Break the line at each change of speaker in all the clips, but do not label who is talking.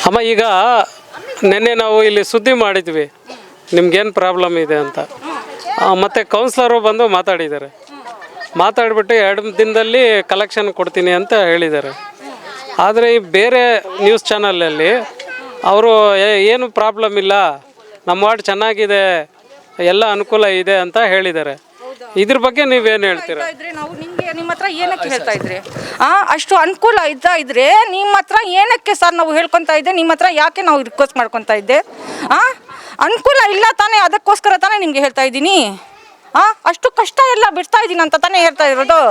ಅಮ್ಮ ಈಗ ನಿನ್ನೆ ನಾವು ಇಲ್ಲಿ ಸುದ್ದಿ ಮಾಡಿದ್ವಿ ನಿಮ್ಗೇನು ಪ್ರಾಬ್ಲಮ್ ಇದೆ ಅಂತ. ಮತ್ತು ಕೌನ್ಸ್ಲರು ಬಂದು ಮಾತಾಡಿದ್ದಾರೆ. ಮಾತಾಡಿಬಿಟ್ಟು 2 ದಿನದಲ್ಲಿ ಕಲೆಕ್ಷನ್ ಕೊಡ್ತೀನಿ ಅಂತ ಹೇಳಿದ್ದಾರೆ. ಆದರೆ ಈ ಬೇರೆ ನ್ಯೂಸ್ ಚಾನಲಲ್ಲಿ ಅವರು ಏನು ಪ್ರಾಬ್ಲಮ್ ಇಲ್ಲ, ನಮ್ಮ ವಾರ್ಡ್ ಚೆನ್ನಾಗಿದೆ, ಎಲ್ಲ ಅನುಕೂಲ ಇದೆ ಅಂತ ಹೇಳಿದ್ದಾರೆ. ಇದ್ರ ಬಗ್ಗೆ ನೀವೇನು ಹೇಳ್ತೀರಾ?
ನಾವು ನಿಮ್ಮ ಹತ್ರ ಏನಕ್ಕೆ ಹೇಳ್ತಾ ಇದ್ರಿ? ಅಷ್ಟು ಅನುಕೂಲ ಇದ್ರೆ ನಿಮ್ಮ ಹತ್ರ ಏನಕ್ಕೆ ಸರ್ ನಾವು ಹೇಳ್ಕೊತಾ ಇದ್ದೆ? ನಿಮ್ಮ ಹತ್ರ ಯಾಕೆ ನಾವು ರಿಕ್ವೆಸ್ಟ್ ಮಾಡ್ಕೊತಾ ಇದ್ದೆ? ಅನುಕೂಲ ಇಲ್ಲ ತಾನೇ, ಅದಕ್ಕೋಸ್ಕರ ತಾನೇ ನಿಮಗೆ ಹೇಳ್ತಾ ಇದ್ದೀನಿ. ಅಷ್ಟು ಕಷ್ಟ ಎಲ್ಲ ಬಿಡ್ತಾ ಇದ್ದೀನಿ ಅಂತ ತಾನೇ ಹೇಳ್ತಾ ಇರೋದು.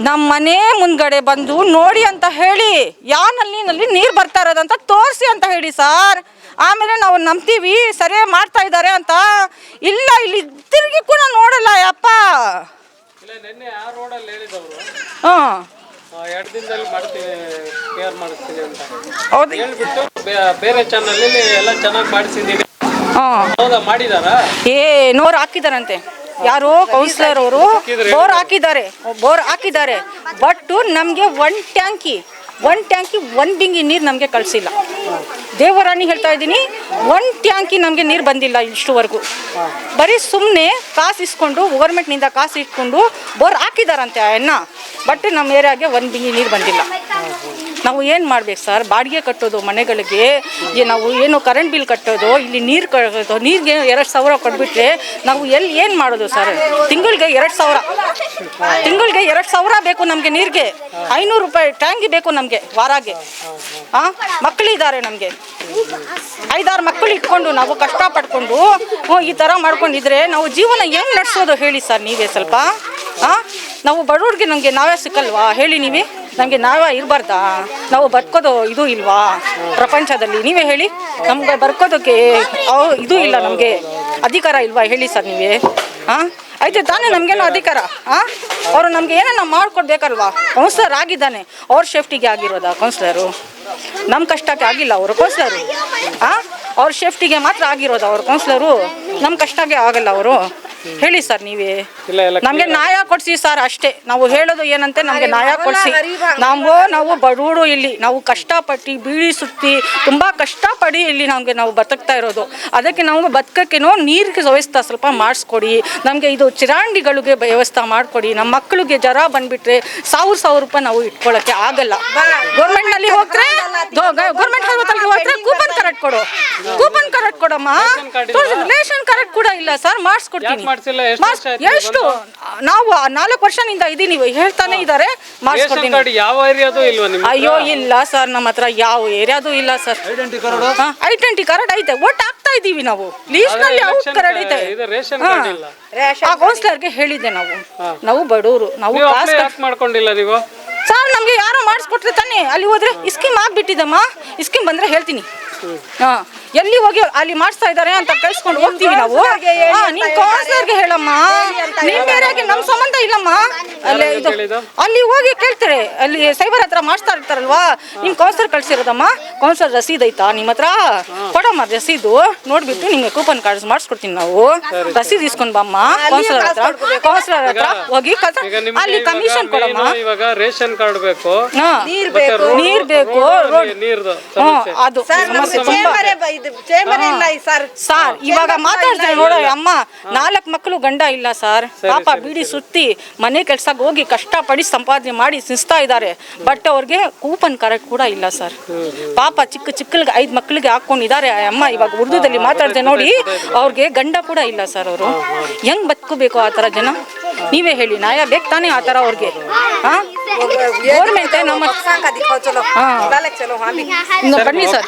ನಮ್ಮ ಮನೆ ಮುಂದ್ಗಡೆ ಬಂದು ನೋಡಿ ಅಂತ ಹೇಳಿ, ನಲ್ಲಿ ನೀರು ಬರ್ತಾ ಇರೋದಂತ ತೋರಿಸಿ ಅಂತ ಹೇಳಿ ಸರ್. ಆಮೇಲೆ ನಾವು ನಂಬ್ತೀವಿ ಸರಿಯಾಗಿ ಮಾಡ್ತಾ ಇದ್ದಾರೆ ಅಂತ. ಇಲ್ಲ, ಇಲ್ಲಿ ತಿರುಗಿ ಕೂಡ ನೋಡಲ್ಲ ಯಪ್ಪ. ನೋರು ಹಾಕಿದಾರಂತೆ, ಯಾರು ಕೌನ್ಸಿಲರ್ ಅವರು ಬೋರ್ ಹಾಕಿದ್ದಾರೆ. ಬಟ್ ನಮಗೆ ಒಂದು ಟ್ಯಾಂಕಿ 1 ಬಿಂಗಿ ನೀರು ನಮಗೆ ಕಳಿಸಿಲ್ಲ. ದೇವರಾಣಿ ಹೇಳ್ತಾ ಇದ್ದೀನಿ, 1 ಟ್ಯಾಂಕಿ ನಮಗೆ ನೀರು ಬಂದಿಲ್ಲ ಇಷ್ಟುವರೆಗೂ. ಬರೀ ಸುಮ್ಮನೆ ಕಾಸು ಇಸ್ಕೊಂಡು, ಗೌರ್ಮೆಂಟ್ನಿಂದ ಕಾಸು ಇಟ್ಕೊಂಡು ಬೋರ್ ಹಾಕಿದಾರಂತೆ ಅನ್ನ. ಬಟ್ ನಮ್ಮ ಏರಿಯಾಗೆ 1 ಬಿಂಗಿ ನೀರು ಬಂದಿಲ್ಲ. ನಾವು ಏನು ಮಾಡ್ಬೇಕು ಸರ್? ಬಾಡಿಗೆ ಕಟ್ಟೋದು ಮನೆಗಳಿಗೆ, ನಾವು ಏನು ಕರೆಂಟ್ ಬಿಲ್ ಕಟ್ಟೋದು, ಇಲ್ಲಿ ನೀರು ಕಟ್ಟೋದು. ನೀರಿಗೆ 2,000 ಕೊಟ್ಬಿಟ್ರೆ ನಾವು ಏನು ಮಾಡೋದು ಸರ್? ತಿಂಗಳಿಗೆ 2,000 ಬೇಕು ನಮಗೆ ನೀರಿಗೆ. 500 ರೂಪಾಯಿ ಟ್ಯಾಂಗಿ ಬೇಕು ನಮಗೆ ವಾರಾಗೆ. ಮಕ್ಕಳಿದ್ದಾರೆ ನಮಗೆ, 5-6 ಮಕ್ಕಳು ಇಟ್ಕೊಂಡು ನಾವು ಕಷ್ಟಪಟ್ಕೊಂಡು ಈ ಥರ ಮಾಡ್ಕೊಂಡಿದ್ರೆ ನಾವು ಜೀವನ ಹೆಂಗೆ ನಡೆಸೋದು ಹೇಳಿ ಸರ್ ನೀವೇ ಸ್ವಲ್ಪ. ನಾವು ಬಡವ್ರಿಗೆ ನಮಗೆ ನಾವೇ ಸಿಕ್ಕಲ್ವಾ ಹೇಳಿ ನೀವೇ? ನಮಗೆ ನಾವೇ ಇರಬಾರ್ದಾ? ನಾವು ಬದುಕೋದು ಇದು ಇಲ್ವಾ ಪ್ರಪಂಚದಲ್ಲಿ? ನೀವೇ ಹೇಳಿ. ನಮ್ಗೆ ಬದುಕೋದಕ್ಕೆ ಇದು ಇಲ್ಲ, ನಮಗೆ ಅಧಿಕಾರ ಇಲ್ವಾ ಹೇಳಿ ಸರ್ ನೀವೇ? ಆಯ್ತು ತಾನೇ, ನಮಗೇನೋ ಅಧಿಕಾರ. ಅವರು ನಮಗೆ ಏನೋ ಮಾಡಿಕೊಡ್ಬೇಕಲ್ವಾ? ಕೌನ್ಸಿಲರ್ ಆಗಿದ್ದಾನೆ, ಅವ್ರ ಸೇಫ್ಟಿಗೆ ಆಗಿರೋದಾ ಕೌನ್ಸಿಲರು? ನಮ್ಮ ಕಷ್ಟಕ್ಕೆ ಆಗಿಲ್ಲ ಅವರು ಕೌನ್ಸಿಲರು. ಅವ್ರ ಸೇಫ್ಟಿಗೆ ಮಾತ್ರ ಆಗಿರೋದು ಅವರು ಕೌನ್ಸಿಲರು, ನಮ್ಮ ಕಷ್ಟಕ್ಕೆ ಆಗಲ್ಲ ಅವರು. ಹೇಳಿ ಸರ್ ನೀವೇ. ನಮಗೆ ನ್ಯಾಯ ಕೊಡಿಸಿ ಸರ್, ಅಷ್ಟೇ ನಾವು ಹೇಳೋದು. ಏನಂತೆ ನಮಗೆ ನ್ಯಾಯ ಕೊಡಿಸಿ. ನಾವು ಬಡವರು, ಇಲ್ಲಿ ನಾವು ಕಷ್ಟಪಟ್ಟು ಬೀಡಿ ಸುತ್ತಿ ತುಂಬ ಕಷ್ಟಪಡಿ ಇಲ್ಲಿ ನಾವು ಬದುಕ್ತಾ ಇರೋದು. ಅದಕ್ಕೆ ನಮ್ಗೆ ಬದುಕಕ್ಕೇನೋ ನೀರಿಗೆ ವ್ಯವಸ್ಥೆ ಸ್ವಲ್ಪ ಮಾಡಿಸ್ಕೊಡಿ. ನಮಗೆ ಇದು ಚಿರಾಂಡಿಗಳಿಗೆ ವ್ಯವಸ್ಥೆ ಮಾಡಿಕೊಡಿ. ನಮ್ಮ ಮಕ್ಕಳಿಗೆ ಜ್ವರ ಬಂದುಬಿಟ್ರೆ 1,000 ರೂಪಾಯಿ ನಾವು ಇಟ್ಕೊಳ್ಳೋಕ್ಕೆ ಆಗಲ್ಲ. ಗೌರ್ಮೆಂಟ್ನಲ್ಲಿ ಹೋಗ್ರೆ ಗೌರ್ಮೆಂಟ್ ಹಾಸ್ಪಿಟಲ್ಗೆ ಹೋಗ್ರೆ ಕೂಪನ್ ಕರೆಕ್ಟ್ ಕೊಡಮ್ಮ. ರೇಷನ್ ಕಾರ್ಡ್ ಕೂಡ ಇಲ್ಲ ಸರ್, ಮಾಡಿಸ್ಕೊಡ್ತೀನಿ. ಎಷ್ಟು ನಾವು 4 ವರ್ಷದಿಂದ ಇದೀನಿ, ಹೇಳ್ತಾನೆ ಇದ್ದಾರೆ ಮಾಡಿಸ್ಕೊಡ್ತೀನಿ. ಅಯ್ಯೋ ಇಲ್ಲ ಸರ್, ನಮ್ಮ ಹತ್ರ ಯಾವ ಏರಿಯಾದು ಇಲ್ಲ ಸರ್. ಐಡೆಂಟಿ ಕಾರ್ಡ್ ಐತೆ, ಓಟ್ ಹಾಕ್ತಾ ಇದೀವಿ ನಾವು. ಲೀಸ್ಟ್ ನಲ್ಲಿ ಕಾರ್ಡ್ ಐತೆ. ಆ ಕೌನ್ಸಿಲರ್ಗೆ ಹೇಳಿದ್ದೆ ನಾವು ಬಡವರು, ನಾವು ಮಾಡ್ಕೊಂಡಿಲ್ಲ ನೀವು ಸರ್. ನಮ್ಗೆ ಯಾರೋ ಮಾಡಿಸ್ಕೊಟ್ರೆ ತಾನೇ. ಅಲ್ಲಿ ಹೋದ್ರೆ ಸ್ಕೀಮ್ ಆಗ್ಬಿಟ್ಟಿದಮ್ಮ. ಸ್ಕೀಮ್ ಬಂದ್ರೆ ಹೇಳ್ತೀನಿ. ಎಲ್ಲಿ ಹೋಗಿ ಅಲ್ಲಿ ಮಾಡಿಸ್ತಾ ಇದ್ದಾರೆ ಅಂತ ಕಳ್ಸ್ಕೊಂಡು ಹೋಗ್ತೀವಿ ನಾವು. ನೀನ್ ಕೌನ್ಸಿಲರ್ಗೆ ಹೇಳಮ್ಮ, ನಿಮ್ ಏರಿಯಾಗೆ ನಮ್ ಸಂಬಂಧ ಇಲ್ಲಮ್ಮ. ಅಲ್ಲಿ ಹೋಗಿ ಕೇಳ್ತಾರೆ, ಅಲ್ಲಿ ಸೈಬರ್ ಹತ್ರ ಮಾಡಿಸ್ತಾ ಇರ್ತಾರಲ್ವಾ, ನಿಮ್ ಕೌನ್ಸಿಲರ್ ಕಳ್ಸಿರೋದಮ್ಮ. ಕೌನ್ಸಿಲರ್ ರಸೀದ್ ಐತಾ ನಿಮ್ಮ ಹತ್ರ? ಕೊಡಮ್ಮ ರಸೀದು, ನೋಡ್ಬಿಟ್ಟು ನಿಮ್ಗೆ ಕೂಪನ್ ಕಾರ್ಡ್ ಮಾಡಿಸ್ಕೊಡ್ತೀನಿ ನಾವು. ರಸೀದ್ ಇಸ್ಕೊಂಡ್ ಬಮ್ಮ ಕೌನ್ಸಿಲರ್ ಹತ್ರ ಹೋಗಿ ಅಲ್ಲಿ ಕಮಿಷನ್ ಕೊಡಮ್ಮ.
ರೇಷನ್ ಕಾರ್ಡ್ ಬೇಕು,
ನೀರ್ ಬೇಕು, ಅದು ಸರ್. ಇವಾಗ ಮಾತಾಡ್ತಾರೆ ನೋಡ ಅಮ್ಮ, 4 ಮಕ್ಕಳು ಗಂಡ ಇಲ್ಲ ಸರ್. ಪಾಪ ಬೀಡಿ ಸುತ್ತಿ ಮನೆ ಕೆಲ್ಸಕ್ಕೆ ಹೋಗಿ ಕಷ್ಟಪಡಿ ಸಂಪಾದನೆ ಮಾಡಿ ಸಿಸ್ತಾ ಇದ್ದಾರೆ. ಬಟ್ ಅವ್ರಿಗೆ ಕೂಪನ್ ಕಾರ್ಡ್ ಕೂಡ ಇಲ್ಲ ಸರ್. ಪಾಪ ಚಿಕ್ಕಲ್ಗೆ 5 ಮಕ್ಕಳಿಗೆ ಹಾಕೊಂಡಿದ್ದಾರೆ ಅಮ್ಮ. ಇವಾಗ ಉರ್ದುದಲ್ಲಿ ಮಾತಾಡ್ತಾರೆ ನೋಡಿ, ಅವ್ರಿಗೆ ಗಂಡ ಕೂಡ ಇಲ್ಲ ಸರ್. ಅವರು ಹೆಂಗ್ ಬದುಕಬೇಕು ಆ ಥರ ಜನ? ನೀವೇ ಹೇಳಿ. ನ್ಯಾಯ ಬೇಕು ತಾನೇ ಆ ಥರ ಅವ್ರಿಗೆ? ಗೌರ್ಮೆಂಟ್ ನಮ್ಮ ಬನ್ನಿ ಸರ್.